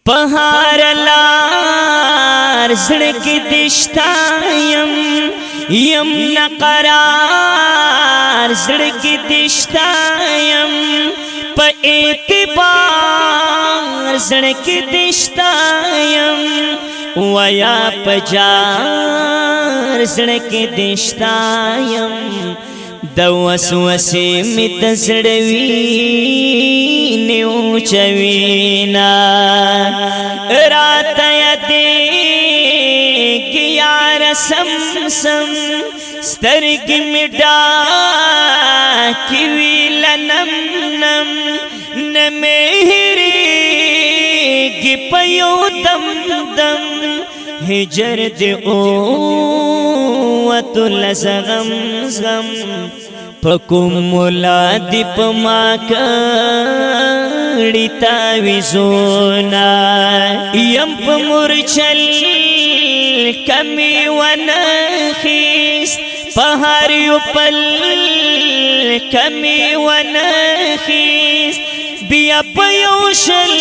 پہار لار زڑک دشتا یم نقرار زڑک دشتا یم پا اعتبار زڑک دشتا یم ویا پجار زڑک دشتا یم دا وسوسے می تزڑوی نیو چوینا رات یدے گیا رسم سم سترگ مڈا کیوی لنم نم نمیری گی پیو دم دم ہجر دے اوواتو لزغم زغم پکم مولا دی پما کڑی تاویزونا یم پمورچل کمی ونخیس پہاریو پل کمی ونخیس بیا پیوشل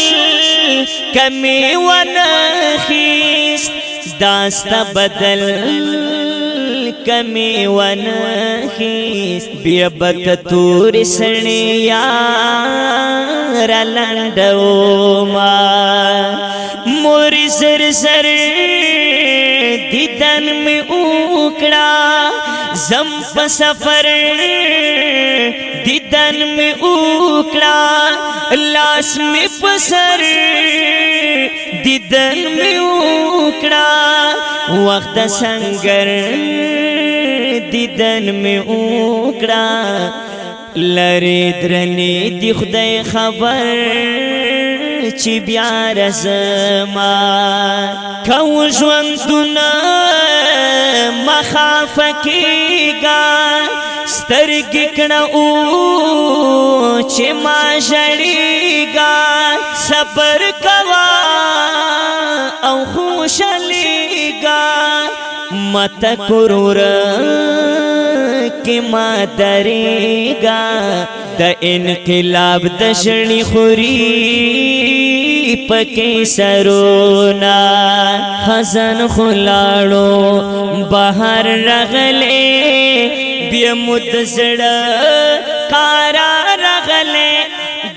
کمی ونخیس داستا بدل کمی ونخیس بیا بکتور سنی یار لندو ما موری زر زر دیدن میں اوکڑا زم پا سفر دیدن میں اوکڑا لاس میں پسر دیدن میں اوکڑا وقت سنگر دیدن میں اوکڑا لری درنی دی خدای خبر چی بیا رزما کو ژوندونه مخاف کیگا سترګ کړه او چې ما ژړیگا صبر کوا او خوشالیگا مت کرور کی ما دریگا د انقلاب د شړی خوري پکې سرونا خزن خلاړو بهر رغلې بیا مدزړه کارا رغلې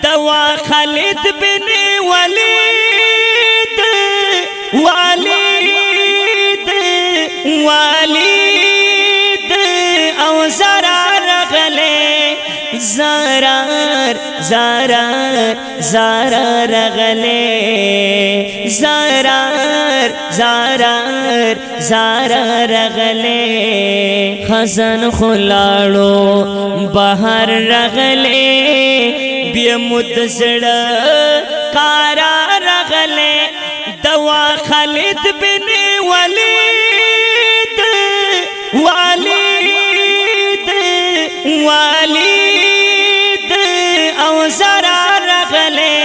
دوا خالد بن ولید والد او زرار رغلې زرار رغلے زرار رغلے خزن خلاڑو بہر رغلے بیا مدزڑ کارا رغلے دوا خالد بن ولید او زرار رغلے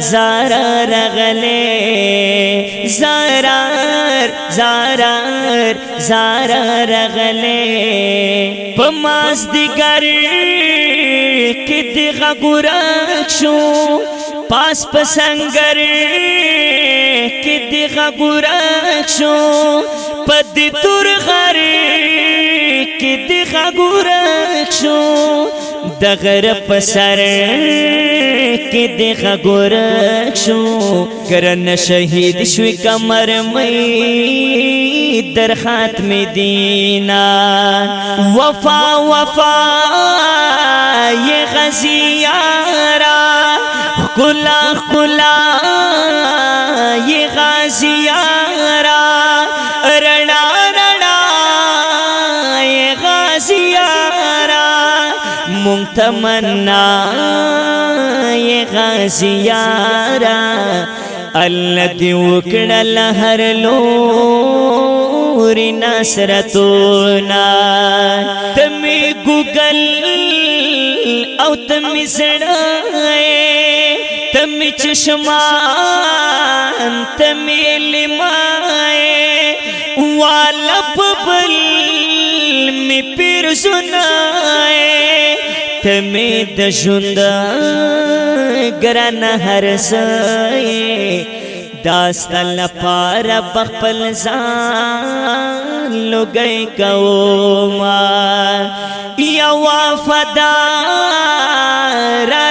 زرار رغلے زرار رغلے پماز دیگر کی دیغا گرک شو پاس پسنگر کی دیغا گرک شو پدی تور غر کی دیغا گرک شو دغر پسر کی دیغا گرک شو کرن شہید شوی کمر مئی در خاتم دینا وفا یہ غزیارا خلا یہ غازیارا رڑا یہ غازیارا ممتمنا یہ غازیارا اللہ دی وکڑا لہر لوری نصرتونا تمی گوگل او تمی سڑائے تمی چشمان تمی لمائے والا پبل می پیر سنائے تمی دشندہ گران هر سای داستا لپارا بخپل زان لگئی کوما یا وفادار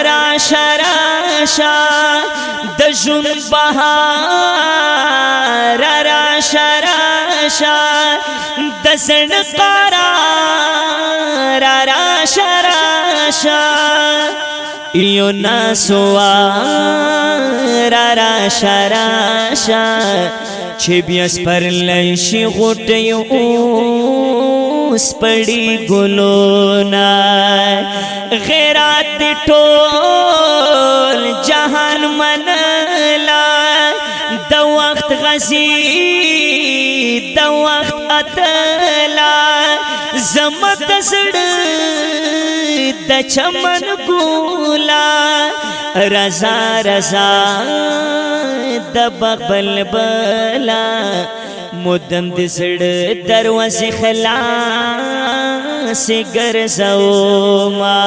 راشا راشا د ژوند بهار راشا راشا د زړه قرار راشا راشا یو ناسوار راشا راشا چې بیا سپرلی شي غوټۍ اوس پړي ګلونه غیرات ټول جهان منلا د وخت غزي د وخت اتلا زمت زړه د چمن ګولا رضا رضا د بغبل بلا مدم د زړه دروازه خلاص ګرځوما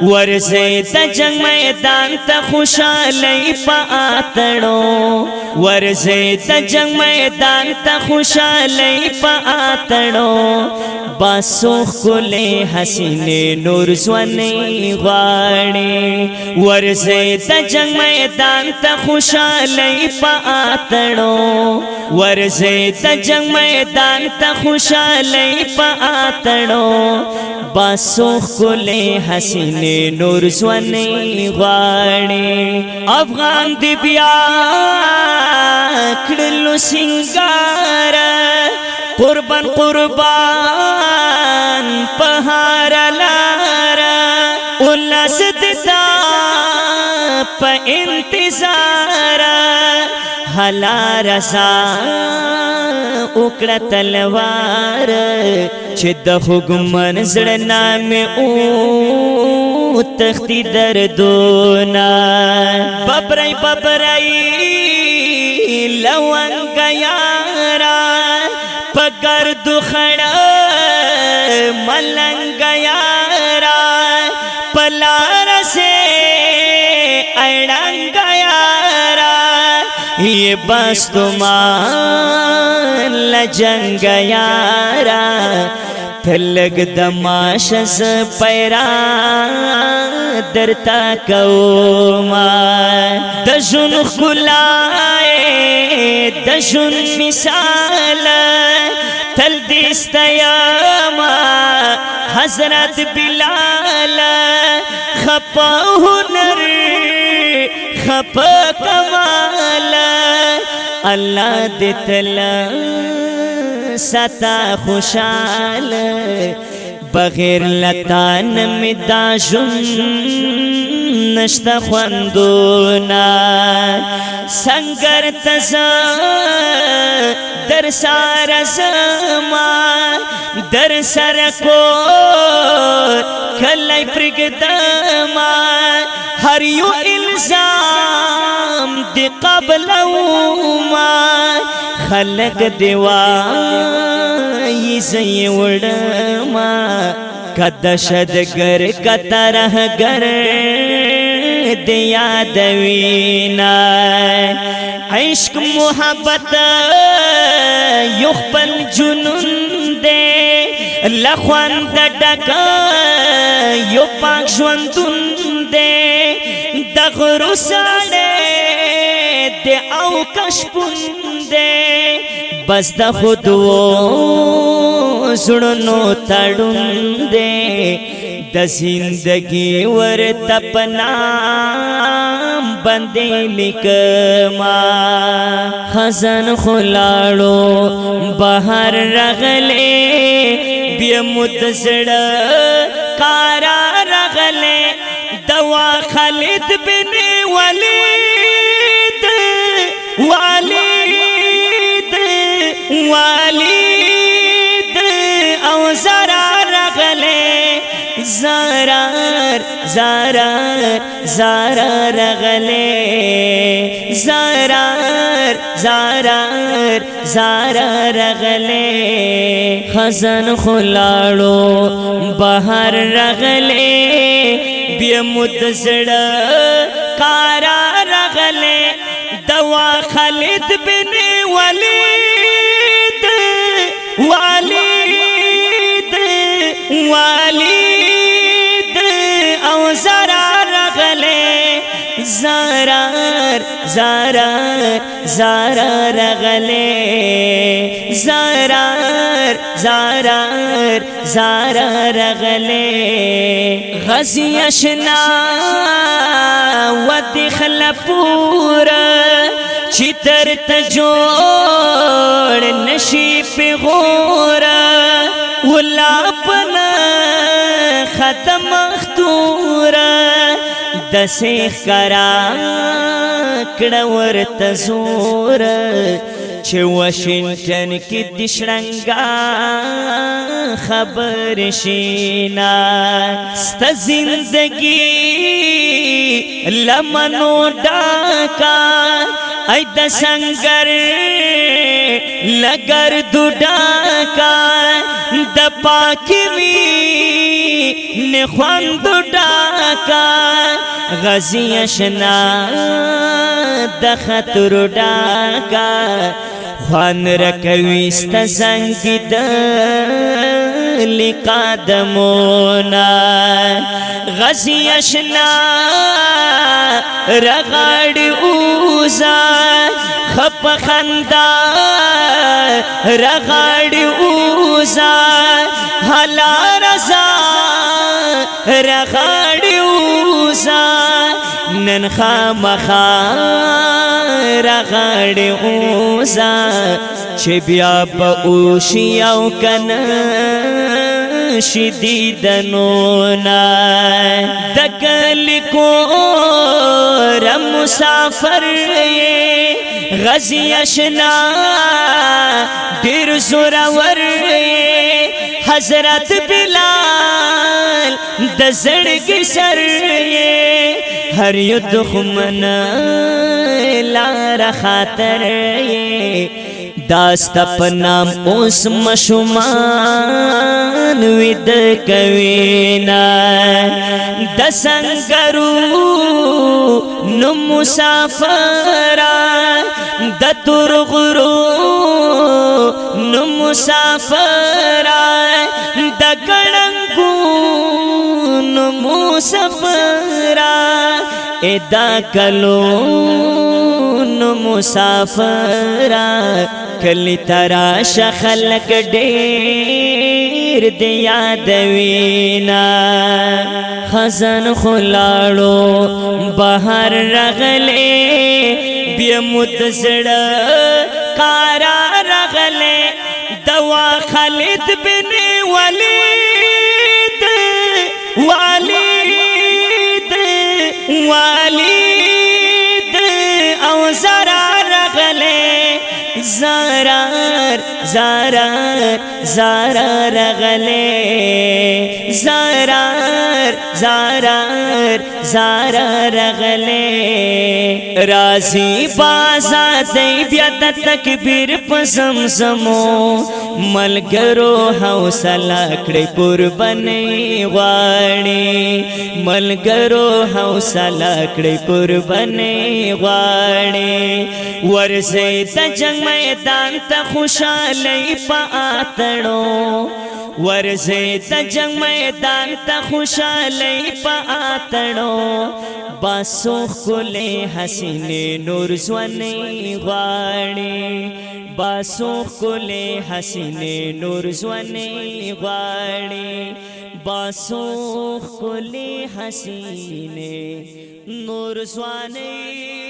ورځي د جنگ میدان ته خوشالۍ په اتړو ورځي د جنگ میدان ته خوشالۍ په اتړو باسو خلې حسینه نور ځواني غواړي ورځي د جنگ میدان ته خوشالۍ په اتړو ورځي د جنگ میدان ته خوشالۍ په اتړو باسو خلې حسینه نور ځواني غواړي افغان دی بیا کړلو سنگار قربان قربان پهار لارا الاس دتا په انتظار حلا رضا وکړه تلوار چې د حکمن زړه نامه او تختی دردونا ببرای ببرای لونګ یارا پګرد خړا ملنګ یارا پلار سے اړنګ یارا یہ بس تمان لجنګ یارا تلګ دماشس پیرا درتا کوما د جن خلای د جن مثال تل دستیاما حضرت بلال خپا هنر خپا کمال الله دې تل ستا خوشال بغیر لتان می دا جن نشتا خوندونا سنگر تزا در سار زما در سر کو کلی پرگدما هر یو الزام دی قبل ما خلق دیوائی زی وڑما کد شدگر کترہ گر دیا دوینا عشق محبت یخبل جنون دے لخوان دڈکا یو پاک شوندون دے دغرو ساڑے دے او کشپون دے بس د خودو زړونو تړون دے د زندگی ور تپنا بندې لیکما خزان خلاړو بهر رغلې بیا مدزړه کارا رغلې دوا خالد بن ولید والد او زرار رغلے زرار زرار زرار رغلے زرار زرار زرار رغلے خزن خلاړو بهر رغلے بیا مدزړ قارا رغله دوا خالد بن ولید والید او زرار رغله زرار رغله زرار رغله غزی اشنا ودی خلپورا چی تر تجوڑ نشی پی غورا ولا پنا ختم اختورا دسیخ کرا کڑور تزور چه واشنگٹن کی دشرنگا خبر شینا ست زندگی لمنو ڈاکا ای د سنگر لگر دو ڈاکا د پاکی می نخوان دو ڈاکا غزی اشنا د خطر ڈاکا خوان رکویست زنگی دلی قادمونا غزی اشنا رغاڑ اوزا خپ خندا رغاڑ اوزا حلا رضا رغاڑ اوزا نن خامخا رغاڑ اوزا چه بیا با اوشی او کنا شدیدنونا دکل کو رم مسافر غزی اشنا دیر زورور حضرت بلال دزرگ سر ہر ید خمنا لار خاطر داست پنام اوس مشمان وید کوینا دسنگرو نو مسافرا د ترغرو نو مسافرا د گڑنگو نو مسافرا ادا کلو نو مسافرا کلی تراش خلق دیر دی یادوینا خزن خلاړو بهر رغله بیا مدزړ قارا رغله دوا خالد بن ولید او زرار رغله زرار رغله زرار رغله رازی بازا دی بیا د تکبیر پسم سمو ملګرو حوصله کړی قرباني غواړي ملګرو حوصله کړی قرباني غواړي ورځي د جنگ میدان ته خوشالۍ په اتړو ورځي د جنگ میدان ته خوشالۍ په اتړو باسو خلې حسینه نور ځواني غواړي باسو خلې حسینه نور ځواني غواړي باسو خلې حسینه نور ځواني